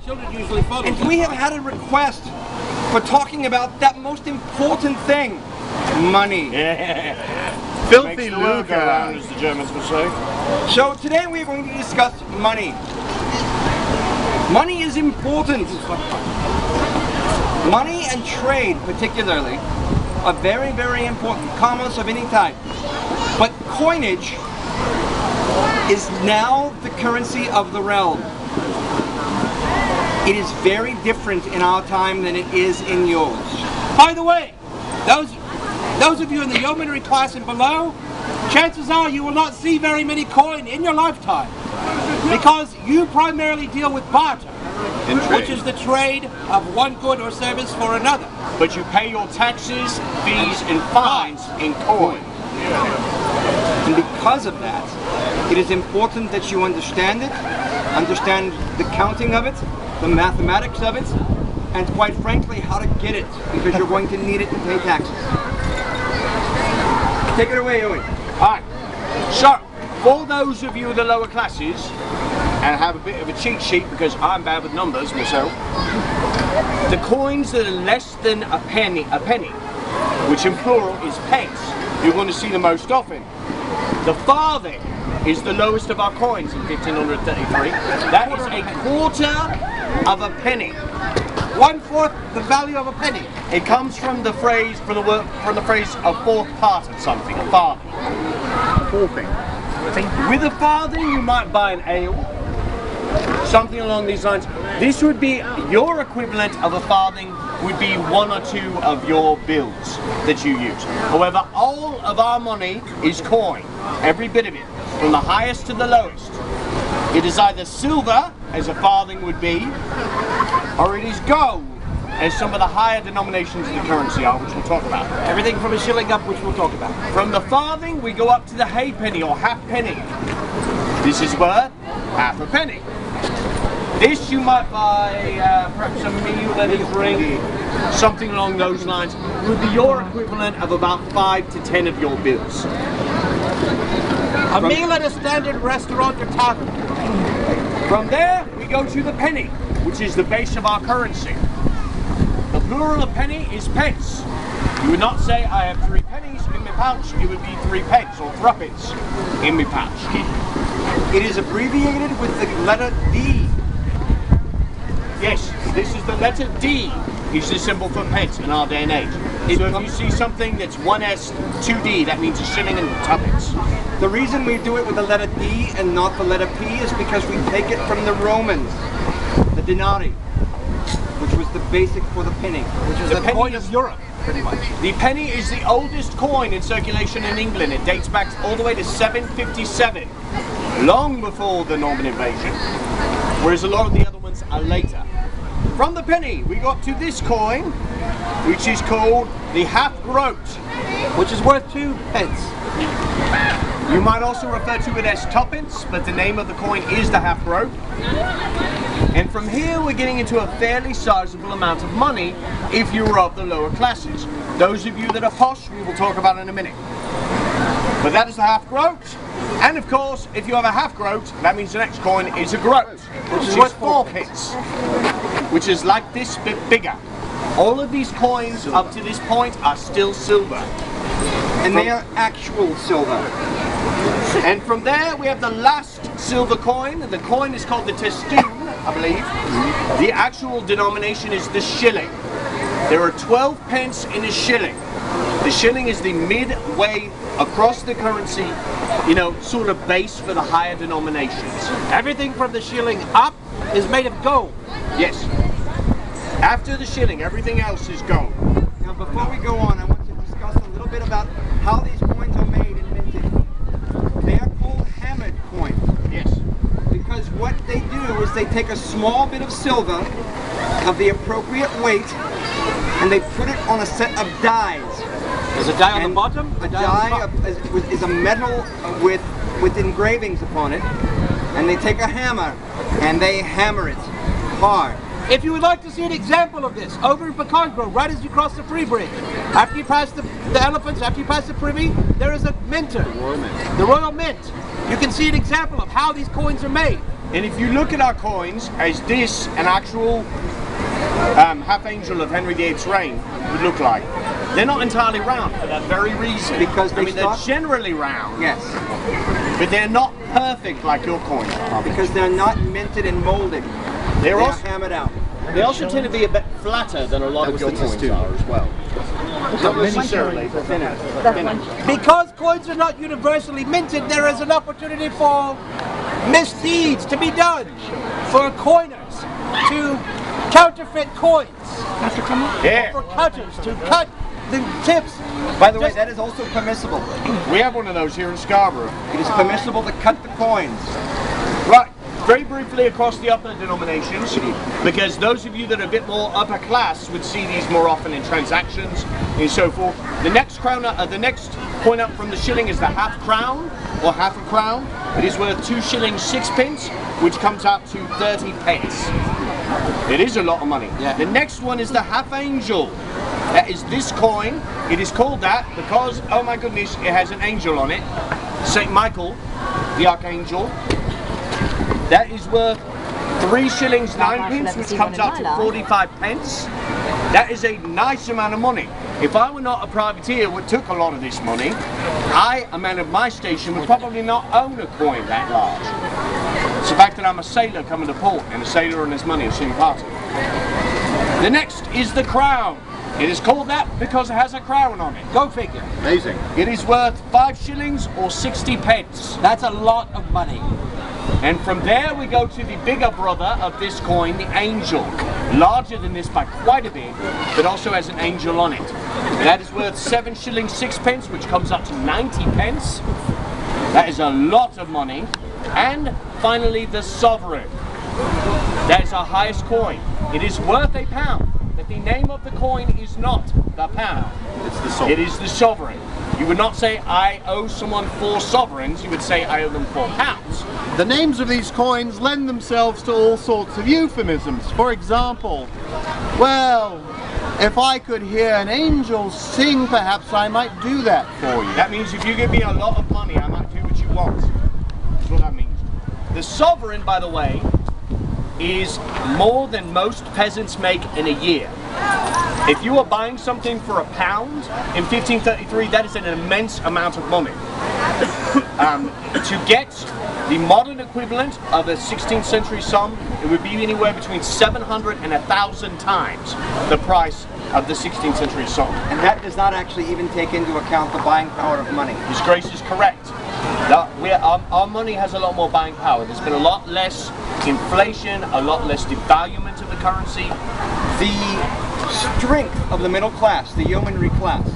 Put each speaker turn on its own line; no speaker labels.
Children usually follow.
And we have had a request for talking about that most important thing, money.
Filthy lucre, as the Germans would say.
So today we are going to discuss money. Money is important. Money and trade, particularly, are very, very important. Commerce of any type. But coinage is now the currency of the realm. It is very different in our time than it is in yours.
By the way, those of you in the yeomanry class and below, chances are you will not see very many coin in your lifetime, because you primarily deal with barter, which is the trade of one good or service for another.
But you pay your taxes, fees, and fines in coin.
And because of that, it is important that you understand it, understand the counting of it, the mathematics of it, and quite frankly, how to get it, because you're going to need it to pay taxes. Take it away, Owen.
Alright, so for those of you in the lower classes, and have a bit of a cheat sheet because I'm bad with numbers myself, the coins that are less than a penny, which in plural is pence, you're going to see the most often. The farthing is the lowest of our coins in 1533. That is a quarter of a penny.
1/4 the value of a penny.
It comes from the phrase, from the phrase a fourth part of something, a farthing. Fourthing. With a farthing, you might buy an ale, something along these lines. This would be your equivalent of a farthing. Would be one or two of your bills that you use. However, all of our money is coin, every bit of it, from the highest to the lowest. It is either silver, as a farthing would be, or it is gold, as some of the higher denominations of the currency are, which we'll talk about.
Everything from a shilling up, which we'll talk about.
From the farthing, we go up to the halfpenny or halfpenny. This is worth half a penny. This you might buy perhaps a meal and a drink, something along those lines, would be your equivalent of about 5 to 10 of your bills.
A meal at a standard restaurant or tavern.
From there, we go to the penny, which is the base of our currency. The plural of penny is pence. You would not say, I have 3 pennies in my pouch, it would be 3 pence or threepence in my pouch.
It is abbreviated with the letter D.
Yes, this is the letter D, is the symbol for pence in our day and age. So if you see something that's 1S, 2D, that means a shilling and tuppence.
The reason we do it with the letter D and not the letter P is because we take it from the Romans, the denarii, which was the basic for the penny.
Which is the coin of Europe, pretty much.
The penny is the oldest coin in circulation in England. It dates back all the way to 757, long before the Norman invasion, whereas a lot of the other ones are later. From the penny, we got to this coin, which is called the half-groat,
which is worth 2 pence.
You might also refer to it as tuppence, but the name of the coin is the half-groat. And from here, we're getting into a fairly sizable amount of money if you were of the lower classes. Those of you that are posh, we will talk about in a minute. But that is the half-groat. And of course, if you have a half-groat, that means the next coin is a groat, which is worth 4 pence, which is like this bit bigger. All of these coins up to this point are still silver.
And they are actual silver.
And from there, we have the last silver coin. The coin is called the testoon, I believe. The actual denomination is the shilling. There are 12 pence in a shilling. The shilling is the midway across the currency, you know, sort of base for the higher denominations.
Everything from the shilling up is made of gold.
Yes. After the shilling, everything else is gold.
Now, before we go on, I want to discuss a little bit about how these coins are made and minted. They are called hammered coins.
Yes.
Because what they do is they take a small bit of silver of the appropriate weight and they put it on a set of dies.
There's a die on the bottom?
A die is a metal with engravings upon it, and they take a hammer and they hammer it hard.
If you would like to see an example of this, over in Pecan Grove, right as you cross the Free Bridge, after you pass the elephants, after you pass the Privy, there is a minter, the Royal Mint. You can see an example of how these coins are made.
And if you look at our coins, as this an actual half angel of Henry VIII's reign would look like, they're not entirely round for that very reason.
Because
I mean, they're generally round.
Yes.
But they're not perfect like your coins are.
Because they're not minted and molded.
They're
They are
also,
hammered out.
they also tend to be a bit flatter than a lot of your coins are as well. Not necessarily, but thinner.
Because coins are not universally minted, there is an opportunity for misdeeds to be done, for coiners to counterfeit coins,
Yeah.
for cutters to cut the tips.
By the way, that is also permissible.
We have one of those here in Scarborough.
It is permissible to cut the coins.
Right, very briefly across the upper denominations, because those of you that are a bit more upper class would see these more often in transactions and so forth. The next the next coin up from the shilling is the half crown, or half a crown. It is worth 2 shillings 6 pence, which comes out to 30 pence. It is a lot of money.
Yeah.
The next one is the half angel. That is this coin. It is called that because, oh my goodness, it has an angel on it. Saint Michael, the archangel. That is worth 3 shillings 9 pence, which comes out to 45 pence. That is a nice amount of money. If I were not a privateer who took a lot of this money, I, a man of my station, would probably not own a coin that large. It's the fact that I'm a sailor coming to port, and a sailor and his money are soon parted. The next is the crown. It is called that because it has a crown on it.
Go figure.
Amazing. It is worth 5 shillings or 60 pence.
That's a lot of money.
And from there we go to the bigger brother of this coin, the angel. Larger than this by quite a bit, but also has an angel on it. That is worth 7 shillings 6 pence, which comes up to 90 pence. That is a lot of money. And finally the sovereign. That is our highest coin. It is worth £1, but the name of the coin is not the pound.
It's the sovereign.
It is the sovereign. You would not say I owe someone 4 sovereigns, you would say I owe them £4.
The names of these coins lend themselves to all sorts of euphemisms. For example, well, if I could hear an angel sing, perhaps I might do that for you.
That means if you give me a lot of money, I might do what you want. That's what that means. The sovereign, by the way, is more than most peasants make in a year. If you are buying something for £1 in 1533, that is an immense amount of money. To get the modern equivalent of a 16th century sum, it would be anywhere between 700 and 1,000 times the price of the 16th century sum.
And that does not actually even take into account the buying power of money.
His Grace is correct. Our money has a lot more buying power. There's been a lot less inflation, a lot less devaluement of the currency.
The strength of the middle class, the yeomanry class,